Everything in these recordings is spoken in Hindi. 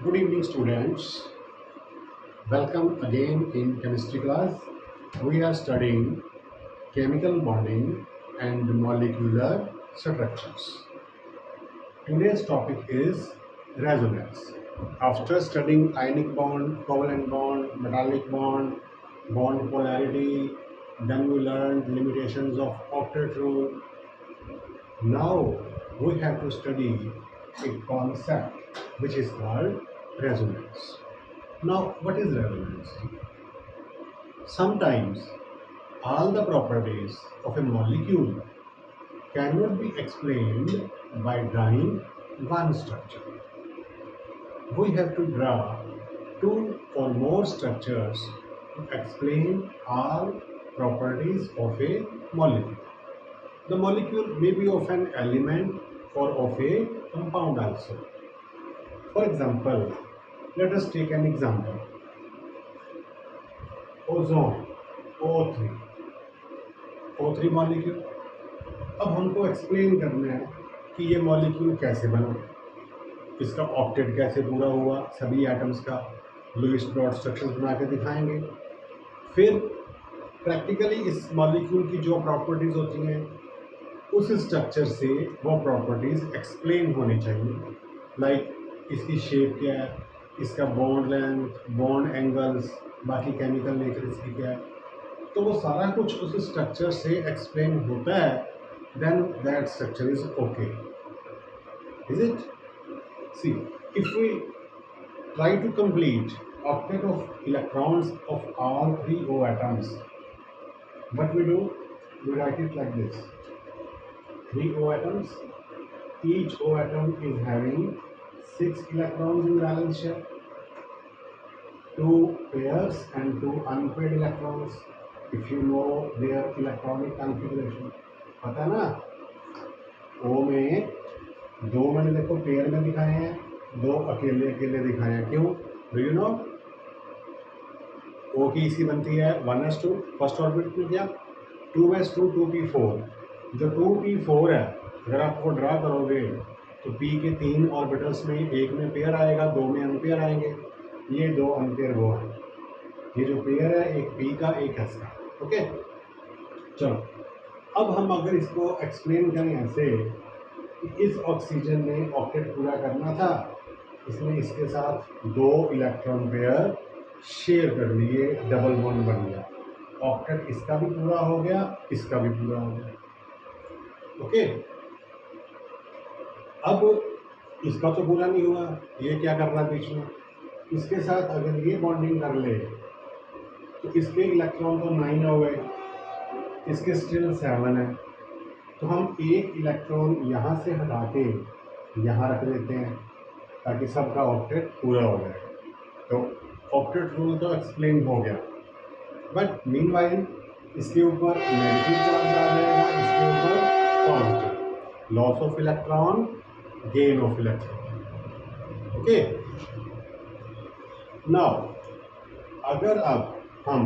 Good evening, students. Welcome again in chemistry class. We are studying chemical bonding and molecular structures. Today's topic is resonance. After studying ionic bond, covalent bond, metallic bond, bond polarity, then we learned limitations of octet rule. Now we have to study a concept which is called resonance. Now, what is resonance? Sometimes all the properties of a molecule cannot be explained by drawing one structure. We have to draw two or more structures to explain all properties of a molecule. The molecule may be of an element or of a compound also. For example, let us take an example. Ozone O3 O3 molecule. अब हमको एक्सप्लेन करना है कि ये मॉलिक्यूल कैसे बना, इसका ऑक्टेट कैसे पूरा हुआ, सभी एटम्स का लुईस डॉट स्ट्रक्चर्स बना के दिखाएंगे। फिर प्रैक्टिकली इस मॉलिक्यूल की जो प्रॉपर्टीज़ होती हैं उस स्ट्रक्चर से वो प्रॉपर्टीज़ एक्सप्लेन होनी चाहिए। लाइक इसकी शेप क्या है, इसका बॉन्ड लेंथ, बॉन्ड एंगल्स, बाकी केमिकल नेचर इसकी क्या है, तो वो सारा कुछ उस स्ट्रक्चर से एक्सप्लेन होता है। Then that structure is okay, is it? See, if we try to complete octet of electrons of all three O atoms, what we do? We write it like this: three O atoms, each O atom is having 6 electrons in valence shell, 2 pairs and 2 unpaired electrons. If you know their electronic configuration, पता ना? O में दो मैंने देखो पेयर में दिखाए हैं, दो अकेले अकेले दिखाए हैं। क्यों? Do you know? O की इसकी बनती है 1s2, फर्स्ट ऑर्बिट में क्या 2s2 2p4। जो 2p4 है अगर आपको ड्रा करोगे तो p के 3 ऑर्बिटल्स में एक में पेयर आएगा, दो में अनपेयर आएंगे। ये दो अनपेयर वो है, ये जो पेयर है एक p का एक s का। ओके, चलो अब हम अगर इसको एक्सप्लेन करें ऐसे, इस ऑक्सीजन ने ऑक्टेट पूरा करना था, इसने इसके साथ 2 इलेक्ट्रॉन पेयर शेयर कर लिए, डबल बॉन्ड बन गया। ऑक्टेट इसका भी पूरा हो गया, इसका भी पूरा हो गया। ओके, अब इसका तो पूरा नहीं हुआ, ये क्या कर रहा है बीच में, इसके साथ अगर ये बॉन्डिंग कर ले तो इसके इलेक्ट्रॉन तो 9 हो गए, इसके स्टिल 7 है। तो हम एक इलेक्ट्रॉन यहाँ से हटा के यहाँ रख देते हैं ताकि सबका ऑक्टेट पूरा हो जाए। तो ऑक्टेट रूल तो एक्सप्लेन हो गया, बट मीनवाइल इसके ऊपर नेगेटिव चार्ज आ जाएगा, इसके ऊपर positive, loss of electron, gain of electron. Okay, now अगर अब हम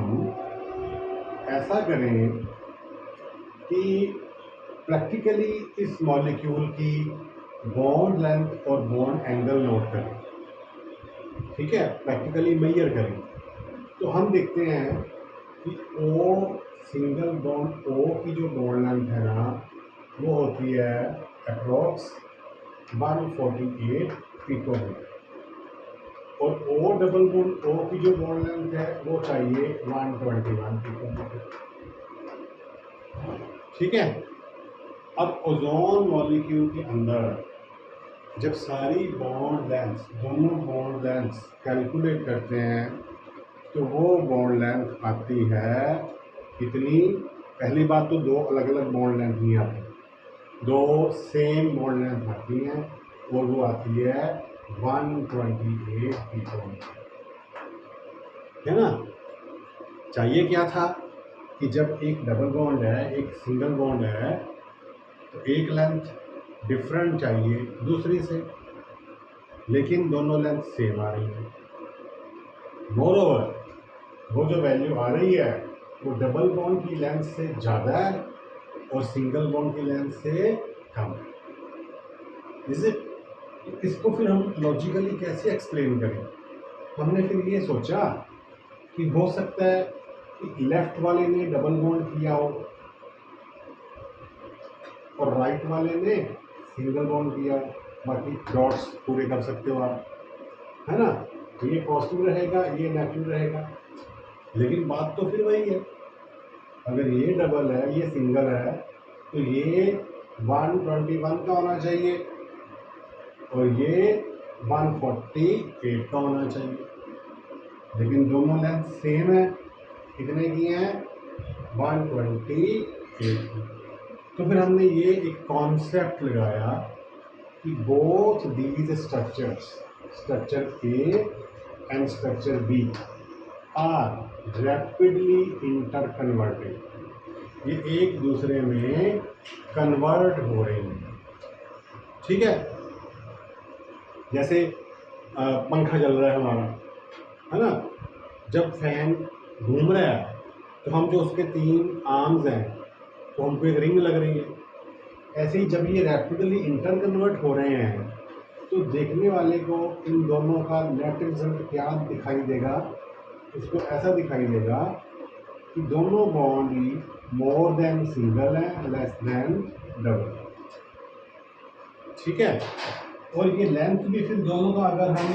ऐसा करें कि प्रैक्टिकली इस मॉलिक्यूल की बॉन्ड लेंथ और बॉन्ड एंगल नोट करें, ठीक है, प्रैक्टिकली मेजर करें, तो हम देखते हैं कि O सिंगल बॉन्ड O की जो बॉन्ड लेंथ है ना वो होती है अप्रॉक्स 148 पिकोमीटर, और O डबल बॉन्ड O की जो बॉन्ड लेंथ है वो चाहिए 121 पिकोमीटर। ठीक है, अब ओजोन मॉलिक्यूल के अंदर जब सारी बॉन्ड लेंथ, दोनों बॉन्ड लेंथ कैलकुलेट करते हैं तो वो बॉन्ड लेंथ आती है कितनी? पहली बात तो दो अलग अलग बॉन्ड लेंथ नहीं आती, दो सेम बॉन्ड लेंथ आती हैं और वो आती है 128 पिकोमीटर, है ना? चाहिए क्या था कि जब एक डबल बॉन्ड है, एक सिंगल बॉन्ड है, तो एक लेंथ डिफरेंट चाहिए दूसरी से, लेकिन दोनों लेंथ सेम आ रही है। मोरओवर वो जो वैल्यू आ रही है वो डबल बॉन्ड की लेंथ से ज़्यादा है और सिंगल बॉन्ड की लेंथ से कम है। Is it? इसको फिर हम लॉजिकली कैसे एक्सप्लेन करें? हमने फिर ये सोचा कि हो सकता है कि लेफ्ट वाले ने डबल बॉन्ड किया हो और राइट वाले ने सिंगल बॉन्ड किया हो। बाकी डॉट्स पूरे कर सकते हो आप, है ना? ये पॉजिटिव रहेगा, ये नेगेटिव रहेगा, लेकिन बात तो फिर वही है। अगर ये डबल है, ये सिंगल है, तो ये 121 का होना चाहिए और ये 148 का होना चाहिए, लेकिन दोनों लेंथ सेम है। कितने की हैं? 128 की। तो फिर हमने ये एक कॉन्सेप्ट लगाया कि both these structures, structure A and structure B, are rapidly interconverted. ये एक दूसरे में कन्वर्ट हो रहे हैं, ठीक है? जैसे पंखा चल रहा है हमारा, है ना? जब फैन घूम रहा है तो हम जो उसके 3 आर्म्स हैं तो हमको एक रिंग लग रही है। ऐसे ही जब ये रैपिडली इंटर कन्वर्ट हो रहे हैं तो देखने वाले को इन दोनों का नेट रिजल्ट क्या दिखाई देगा? उसको ऐसा दिखाई देगा कि दोनों बॉन्ड मोर देन सिंगल है, लेस देन डबल, ठीक है? और ये लेंथ भी फिर दोनों का अगर हम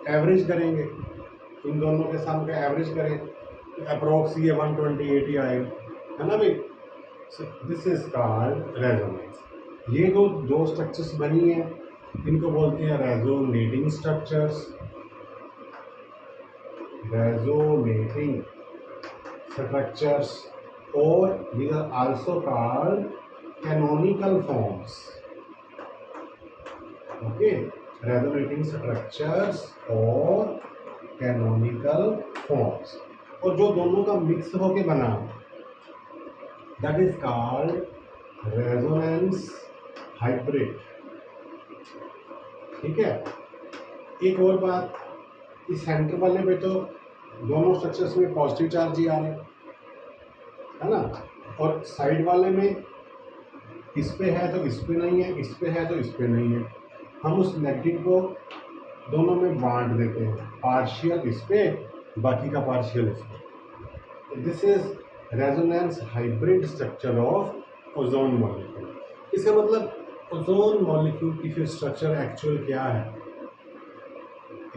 एवरेज करेंगे, इन दोनों के सम का एवरेज करें तो अप्रोक्स ये 128 ही आएगा, है ना भाई? So this is called resonance. ये दो स्ट्रक्चर्स बनी हैं, इनको बोलते हैं रेजोनेटिंग स्ट्रक्चर्स, रेजोनेटिंग स्ट्रक्चर्स, और these are also called canonical forms. Okay, resonating structures और canonical forms, और जो दोनों का मिक्स होके बना that is called resonance hybrid, ठीक है? एक और बात, इस सेंटर वाले पे तो दोनों स्ट्रक्चर्स में पॉजिटिव चार्ज ही आ रहे हैं, है ना? और साइड वाले में इस पे है तो इस पे नहीं है, इस पे है तो इस पे नहीं है। हम उस नेगेटिव को दोनों में बांट देते हैं, पार्शियल इस पे, बाकी का पार्शियल इस पे। This is resonance hybrid structure of ozone molecule. इसका मतलब ओजोन मॉलिक्यूल की फिर स्ट्रक्चर एक्चुअल क्या है?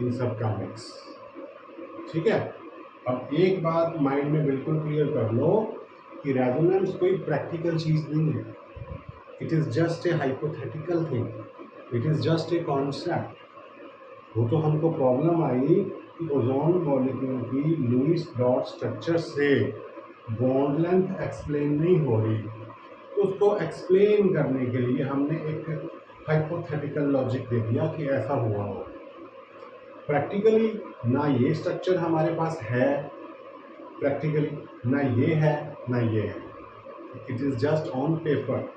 इन सब का मिक्स, ठीक है? अब एक बात माइंड में बिल्कुल क्लियर कर लो कि रेजोनेंस कोई प्रैक्टिकल चीज़ नहीं है। It is just a hypothetical thing, it is just a concept. वो तो हमको प्रॉब्लम आई कि ओजोन मॉलिक्यूल की लुईस डॉट स्ट्रक्चर से बॉन्ड लेंथ एक्सप्लेन नहीं हो रही, तो उसको एक्सप्लेन करने के लिए हमने एक हाइपोथेटिकल लॉजिक दे दिया कि ऐसा हुआ हो। प्रैक्टिकली ना ये स्ट्रक्चर हमारे पास है, प्रैक्टिकली ना ये है ना ये है, it is just on paper,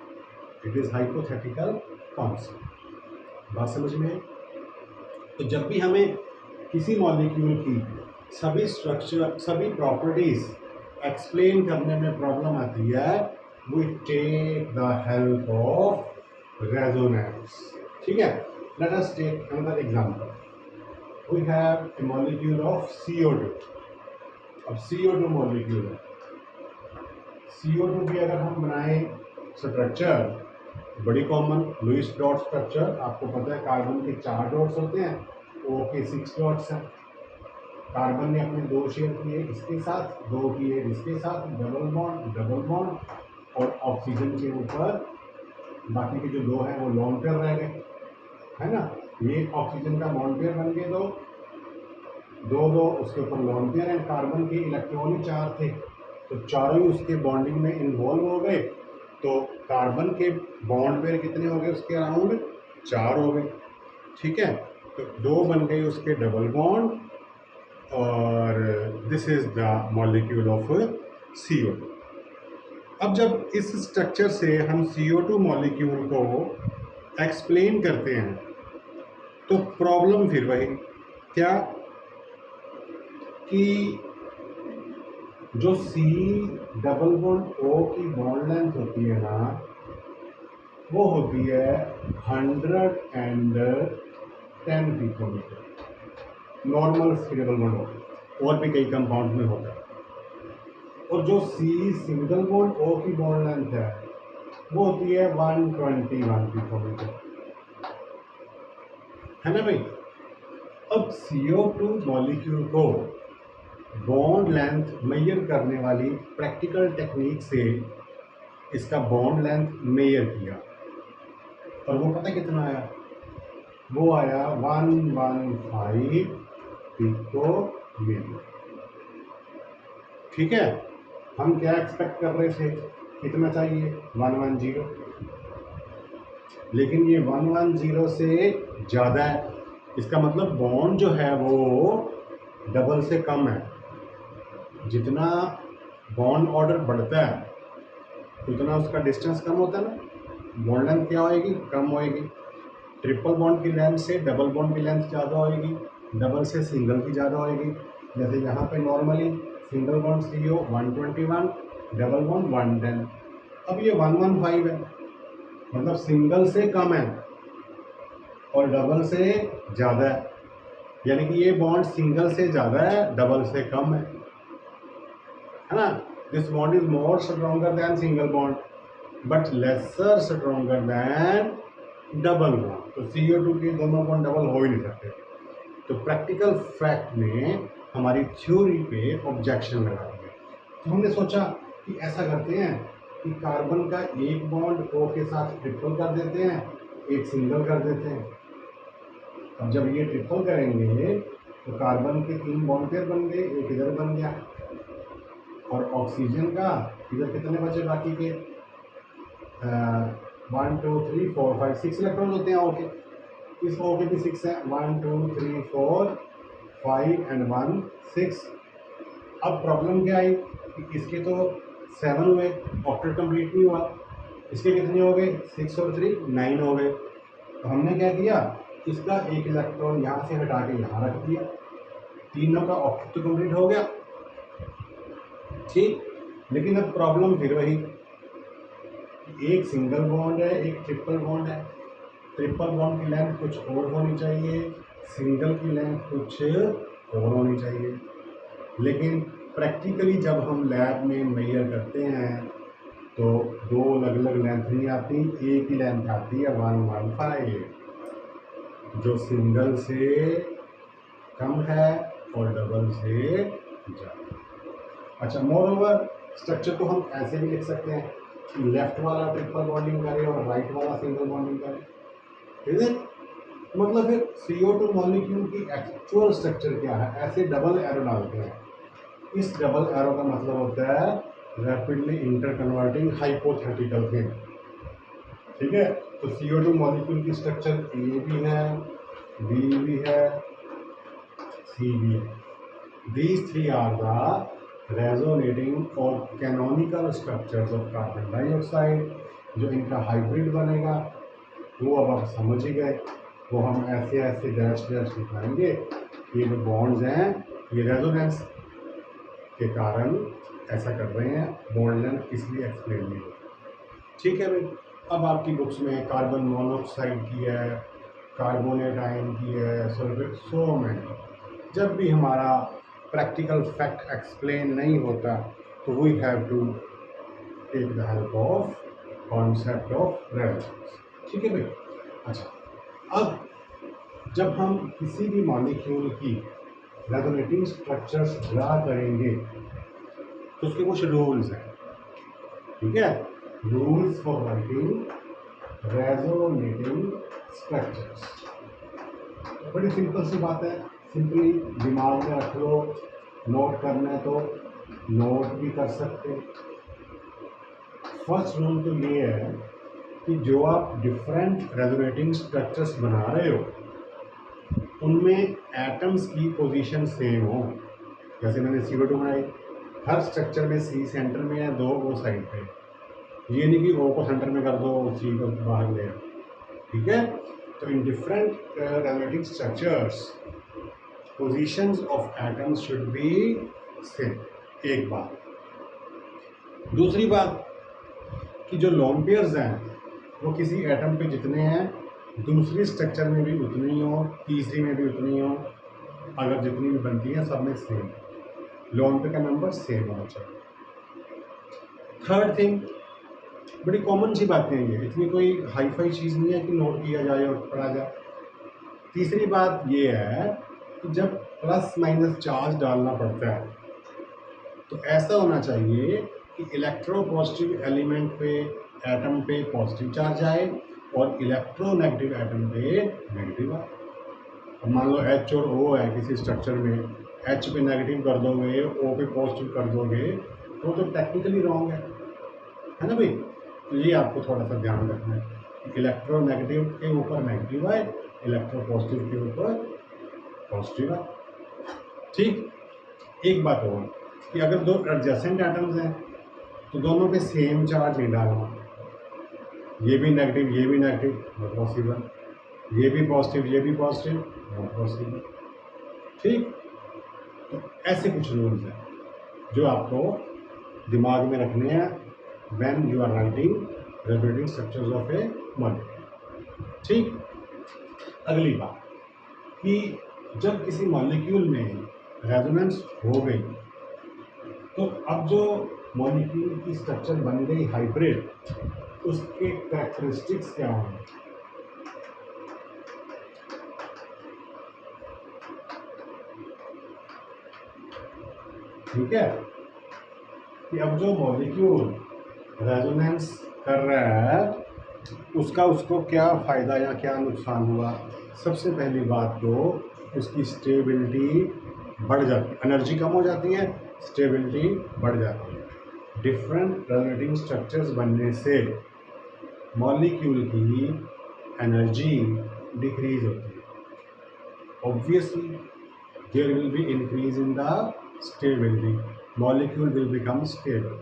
it is hypothetical concept. बात समझ में है? तो जब भी हमें किसी मॉलिक्यूल की सभी स्ट्रक्चर, सभी प्रॉपर्टीज एक्सप्लेन करने में प्रॉब्लम आती है, we take the help of resonance, ठीक है? Let us take another example. We have a molecule of CO2। अब CO2 मॉलिक्यूल है, CO2 की अगर हम बनाएं स्ट्रक्चर, बड़ी कॉमन लुईस डॉट स्ट्रक्चर, आपको पता है कार्बन के 4 डॉट्स होते हैं, O के 6 डॉट्स हैं। कार्बन ने अपने 2 शेयर किए इसके साथ, 2 किए इसके साथ, डबल बॉन्ड, और ऑक्सीजन के ऊपर बाकी के जो 2 हैं वो लोन पेयर रह गए, है ना? ये ऑक्सीजन का बॉन्ड पेयर बन गए, दो उसके ऊपर लोन पेयर हैं। कार्बन के इलेक्ट्रॉन ही 4 थे, तो चारों ही उसके बॉन्डिंग में इन्वॉल्व हो गए, तो कार्बन के बॉन्ड पेयर कितने हो गए? उसके अराउंड 4 हो गए, ठीक है? तो 2 बन गए उसके डबल बॉन्ड, और this is the molecule of CO2। अब जब इस स्ट्रक्चर से हम CO2 मॉलिक्यूल को एक्सप्लेन करते हैं तो प्रॉब्लम फिर वही, क्या कि जो C डबल बॉन्ड O की बॉन्ड लेंथ होती है ना, वो होती है 130 10 पिकोमीटर नॉर्मल स्टेबल बॉन्ड होता है, और भी कई कंपाउंड में होता है। और जो सी सिंगल बॉन्ड ओ की बॉन्ड लेंथ है वो होती है 121 पिकोमीटर, है ना भाई। अब CO2 मॉलिक्यूल को बॉन्ड लेंथ मेजर करने वाली प्रैक्टिकल टेक्निक से इसका बॉन्ड लेंथ मेजर किया, और वो पता कितना आया? वो आया 115 पिकोमीटर। ठीक है, हम क्या एक्सपेक्ट कर रहे थे, कितना चाहिए? 110, लेकिन ये 110 से ज़्यादा है। इसका मतलब बॉन्ड जो है वो डबल से कम है। जितना बॉन्ड ऑर्डर बढ़ता है उतना उसका डिस्टेंस कम होता है ना, बॉन्ड लेंथ क्या होएगी? कम होएगी। ट्रिपल बॉन्ड की लेंथ से डबल बॉन्ड की लेंथ ज़्यादा होएगी, डबल से सिंगल की ज़्यादा होएगी। जैसे यहाँ पे normally single bond CO 121, double bond 110। अब ये 115 है, मतलब सिंगल से कम है और डबल से ज़्यादा है, यानी कि ये बॉन्ड सिंगल से ज़्यादा है, डबल से कम है ना। This bond is more stronger than single bond but lesser stronger than double bond. तो CO2 के दोनों बॉन्ड डबल हो ही नहीं सकते। तो प्रैक्टिकल फैक्ट में हमारी थ्योरी पे ऑब्जेक्शन लगा दिया। तो हमने सोचा कि ऐसा करते हैं कि कार्बन का एक बॉन्ड O के साथ ट्रिपल कर देते हैं, एक सिंगल कर देते हैं। अब जब ये ट्रिपल करेंगे तो कार्बन के 3 बॉन्ड पेयर बन गए, एक इधर बन गया, और ऑक्सीजन का इधर कितने बचे बाकी के? 1 2 3 4 5 6 इलेक्ट्रॉन होते हैं ओके। इस ओके भी 6 है, 1 2 3 4 5 एंड 1 6। अब प्रॉब्लम क्या आई कि इसके तो 7 हुए, ऑक्टेट कंप्लीट नहीं हुआ। इसके कितने हो गए? 6 और 3 9 हो गए। तो हमने क्या किया, इसका एक इलेक्ट्रॉन यहाँ से हटा के यहाँ रख दिया, तीनों का ऑक्टेट तो कंप्लीट हो गया। ठीक, लेकिन अब प्रॉब्लम फिर वही, एक सिंगल बॉन्ड है, एक ट्रिपल बॉन्ड है। ट्रिपल बॉन्ड की लेंथ कुछ और होनी चाहिए, सिंगल की लेंथ कुछ और होनी चाहिए। लेकिन प्रैक्टिकली जब हम लैब में मेजर करते हैं तो दो अलग अलग लेंथ नहीं आती, एक ही लेंथ आती है 115, जो सिंगल से कम है और डबल से ज़्यादा। अच्छा, मोर ओवर स्ट्रक्चर को हम ऐसे भी लिख सकते हैं कि लेफ्ट वाला ट्रिपल बॉन्डिंग करे और राइट वाला सिंगल बॉन्डिंग करे, ठीक है। मतलब फिर CO2 मॉलिक्यूल की एक्चुअल स्ट्रक्चर क्या है, ऐसे डबल एरो डालते हैं। इस डबल एरो का मतलब होता है rapidly inter converting hypothetical thing, ठीक है। तो CO2 मॉलिक्यूल की स्ट्रक्चर A भी है, B भी है, C भी है। These three are the resonating और canonical structures of carbon dioxide। जो इनका हाइब्रिड बनेगा वो अब आप समझ ही गए, वो हम ऐसे ऐसे डैश डैश दिखाएंगे। ये जो बॉन्ड्स हैं ये रेजोनेंस के कारण ऐसा कर रहे हैं, बॉन्ड लेंथ इसलिए एक्सप्लेन नहीं होती। ठीक है भाई, अब आपकी बुक्स में कार्बन मोनोऑक्साइड की है, कार्बोनेट आयन की है, सल्फेट, सो मैनी। जब भी हमारा प्रैक्टिकल फैक्ट एक्सप्लेन नहीं होता तो we have to take the help of concept of resonance. ठीक है भाई। अच्छा, अब जब हम किसी भी मॉलिक्यूल की रेजोनेटिंग स्ट्रक्चर्स ड्रा करेंगे तो उसके कुछ रूल्स हैं, ठीक है। Rules for writing resonating structures, बड़ी सिंपल सी बात है, सिंपली दिमाग में रख लो। नोट करना है तो नोट भी कर सकते। फर्स्ट रूल तो ये है कि जो आप डिफरेंट रेजोनेटिंग स्ट्रक्चर्स बना रहे हो उनमें एटम्स की पोजीशन सेम हो। जैसे मैंने CO2 बनाई, हर स्ट्रक्चर में C सेंटर में है, 2 वो साइड पे। ये नहीं कि O को सेंटर में कर दो, C को बाहर ले आओ, ठीक है। तो in different resonating structures positions of atoms should be same, एक बात। दूसरी बात कि जो लोन पेयर्स हैं वो किसी एटम पे जितने हैं दूसरी स्ट्रक्चर में भी उतनी ही हो, तीसरी में भी उतनी ही हो, अगर जितनी भी बनती है सब में सेम, लोन पे का नंबर सेम होना चाहिए। थर्ड थिंग, बड़ी कॉमन सी बातें हैं ये, इतनी कोई हाई फाई चीज़ नहीं है कि नोट किया जाए और पढ़ा जाए। तीसरी बात ये है कि जब प्लस माइनस चार्ज डालना पड़ता है तो ऐसा होना चाहिए कि इलेक्ट्रोपॉजिटिव एलिमेंट पे, एटम पे पॉजिटिव चार्ज आए और इलेक्ट्रोनेगेटिव एटम पे नेगेटिव आए। अब मान लो H और O है किसी स्ट्रक्चर में, H पे नेगेटिव कर दोगे, O पे पॉजिटिव कर दोगे, तो टेक्निकली रॉन्ग है ना भाई। तो ये आपको थोड़ा सा ध्यान रखना है, इलेक्ट्रोनेगेटिव के ऊपर नेगेटिव आए, इलेक्ट्रो पॉजिटिव के ऊपर पॉजिटिव आए। ठीक, एक बात और कि अगर दो एडजेसेंट एटम्स हैं तो दोनों पे सेम चार्ज नहीं डालना, ये भी नेगेटिव नॉट पॉसिबल, ये भी पॉजिटिव नॉट पॉसिबल। ठीक, तो ऐसे कुछ रूल्स हैं जो आपको दिमाग में रखने हैं when you are writing resonating structures of a molecule. ठीक, अगली बात कि जब किसी मॉलिक्यूल में रेजोनेंस हो गई तो अब जो मॉलिक्यूल की स्ट्रक्चर बन गई हाइब्रिड, उसके कैरेक्टरिस्टिक्स क्या होंगे। ठीक है, कि अब जो मॉलिक्यूल रेजोनेंस कर रहा है उसको क्या फ़ायदा या क्या नुकसान हुआ। सबसे पहली बात तो उसकी स्टेबिलिटी बढ़ जाती है, एनर्जी कम हो जाती है, स्टेबिलिटी बढ़ जाती है। डिफरेंट रेजोनेटिंग स्ट्रक्चर्स बनने से मॉलिक्यूल की एनर्जी डिक्रीज होती है। Obviously there will be increase in the stability, molecule will become stable.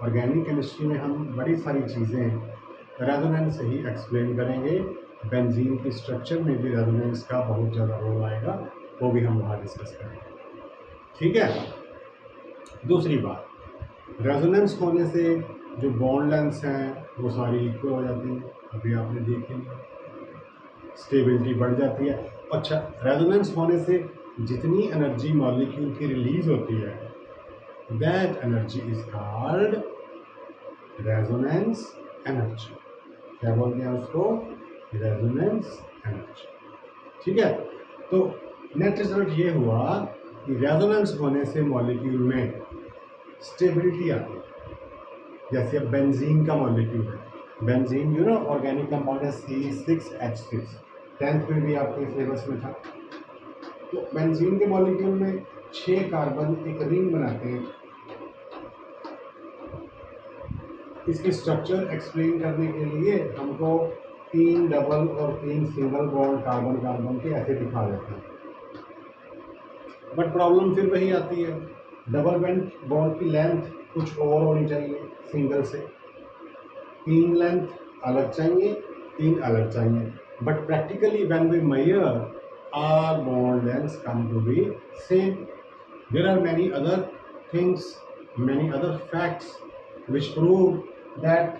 Organic chemistry में हम बड़ी सारी चीज़ें रेजोनेंस से ही एक्सप्लेन करेंगे। बेंजीन की स्ट्रक्चर में भी रेजोनेंस का बहुत ज़्यादा रोल आएगा, वो भी हम वहाँ डिस्कस करेंगे। ठीक है, दूसरी बात, रेजोनेंस होने से जो बॉन्ड लेंथ्स हैं वो सारी इक्वल हो जाती हैं, अभी आपने देखी, स्टेबिलिटी बढ़ जाती है। अच्छा, रेजोनेंस होने से जितनी एनर्जी मॉलिक्यूल की रिलीज होती है that energy is called resonance energy. क्या बोलते हैं उसको, रेजोनेंस एनर्जी। ठीक है, तो नेट रिजल्ट ये हुआ कि रेजोनेंस होने से मॉलिक्यूल में स्टेबिलिटी आती है। जैसे अब बेंजीन का मॉलिक्यूल है, benzene you know organic compound है C6H6, 10th में भी आपके सिलेबस में था। तो बेंजीन के मॉलिक्यूल में 6 कार्बन एक रिंग बनाते हैं। इसकी स्ट्रक्चर एक्सप्लेन करने के लिए हमको 3 डबल और 3 सिंगल बॉन्ड कार्बन कार्बन के ऐसे दिखा देते हैं। बट प्रॉब्लम फिर वही आती है, डबल बॉन्ड की लेंथ कुछ और होनी चाहिए सिंगल से, 3 लेंथ अलग चाहिए, 3 अलग चाहिए। But practically when we measure all bond lengths come to be same. There are many other things, many other facts which prove that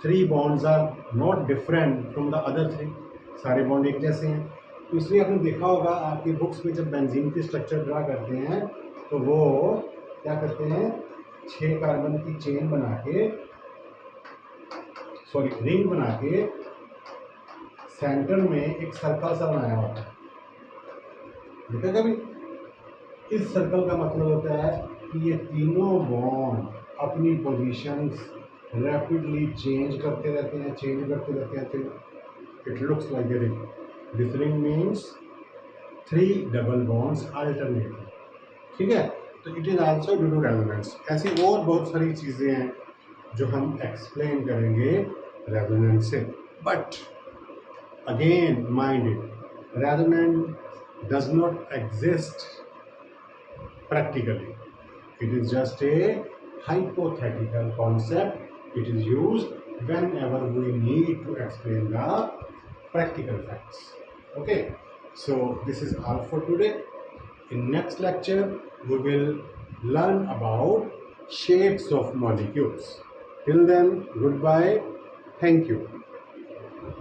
3 bonds are not different from the other 3. सारे बॉन्ड एक जैसे हैं। तो इसलिए आपने देखा होगा आपकी बुक्स में जब बेंजीन की स्ट्रक्चर ड्रा करते हैं तो वो क्या करते हैं, 6 कार्बन की चेन बना के, सॉरी रिंग बना के सेंटर में एक सर्कल सा बनाया होता है। देखा कभी, इस सर्कल का मतलब होता है कि ये तीनों बॉन्ड अपनी पोजीशंस रैपिडली चेंज करते रहते हैं। It looks like a ring, this ring means 3 double bonds alternative. ठीक है, तो it is also due to resonance. ऐसी और बहुत सारी चीज़ें हैं जो हम एक्सप्लेन करेंगे रेजोनेंस से। But again mind it, resonance does not exist practically, it is just a hypothetical concept. It is used whenever we need to explain the practical facts. Okay, so this is all for today. In next lecture we will learn about shapes of molecules. Till then, goodbye, thank you.